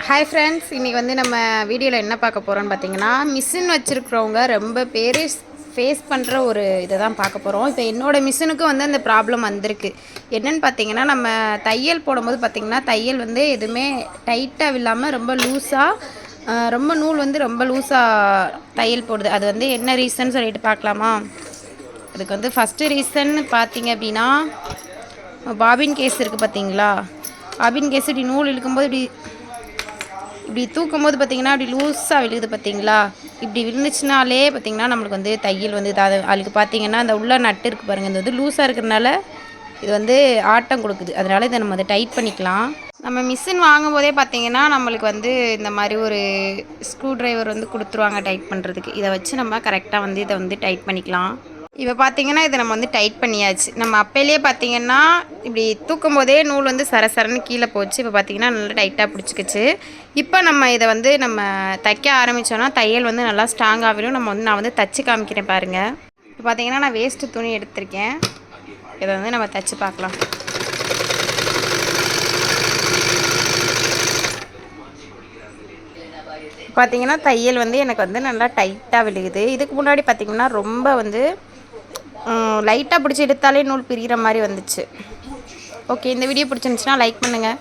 Hi friends, இன்றைக்கி வந்து நம்ம வீடியோவில் என்ன பார்க்க போகிறோம்னு பார்த்தீங்கன்னா, மிஷின் வச்சுருக்கிறவங்க ரொம்ப பேர் ஃபேஸ் பண்ணுற ஒரு இதை தான் பார்க்க போகிறோம். இப்போ என்னோடய மிஷினுக்கும் வந்து அந்த ப்ராப்ளம் வந்திருக்கு. என்னென்னு பார்த்தீங்கன்னா, நம்ம தையல் போடும்போது பார்த்திங்கன்னா தையல் வந்து எதுவுமே டைட்டாக இல்லாமல் ரொம்ப லூஸாக, ரொம்ப நூல் வந்து ரொம்ப லூஸாக தையல் போடுது. அது வந்து என்ன ரீசன் சொல்லிட்டு பார்க்கலாமா? அதுக்கு வந்து ஃபஸ்ட்டு ரீசன் பார்த்தீங்க அப்படின்னா, பாபின் கேஸ் இருக்குது பார்த்தீங்களா? பாபின் கேஸ் இப்படி நூல் இழுக்கும்போது இப்படி தூக்கும் போது பார்த்திங்கன்னா அப்படி லூஸாக விழுகுது பார்த்தீங்களா? இப்படி விழுந்துச்சுனாலே பார்த்திங்கன்னா நம்மளுக்கு வந்து தையல் வந்து அதுக்கு பார்த்திங்கன்னா அந்த உள்ள நட்டு இருக்குது பாருங்கள், இந்த வந்து லூஸாக இருக்கிறதுனால இது வந்து ஆட்டம் கொடுக்குது. அதனால் இதை நம்ம அதை டைட் பண்ணிக்கலாம். நம்ம மிஷின் வாங்கும்போதே பார்த்திங்கன்னா நம்மளுக்கு வந்து இந்த மாதிரி ஒரு ஸ்க்ரூ ட்ரைவர் வந்து கொடுத்துருவாங்க டைட் பண்ணுறதுக்கு. இதை வச்சு நம்ம கரெக்டாக வந்து இதை வந்து டைட் பண்ணிக்கலாம். இப்போ பார்த்திங்கன்னா இதை நம்ம வந்து டைட் பண்ணியாச்சு. நம்ம அப்போலேயே பார்த்திங்கன்னா இப்படி தூக்கும் போதே நூல் வந்து சரசரன்னு கீழே போச்சு. இப்போ பார்த்திங்கன்னா நல்லா டைட்டாக பிடிச்சிக்கிச்சு. இப்போ நம்ம இதை வந்து நம்ம தைக்க ஆரம்பித்தோன்னா தையல் வந்து நல்லா ஸ்ட்ராங்காக விடும். நான் வந்து தச்சு காமிக்கிறேன் பாருங்கள். இப்போ பார்த்திங்கன்னா நான் வேஸ்ட்டு துணி எடுத்திருக்கேன். இதை வந்து நம்ம தைச்சு பார்க்கலாம். பார்த்திங்கன்னா தையல் வந்து எனக்கு வந்து நல்லா டைட்டாக விழுகுது. இதுக்கு முன்னாடி பார்த்திங்கன்னா ரொம்ப வந்து லைட்டாக பிடிச்சி எடுத்தாலே நூல் பிரிகிற மாதிரி வந்துச்சு. ஓகே, இந்த வீடியோ பிடிச்சிருந்துச்சுன்னா லைக் பண்ணுங்கள்.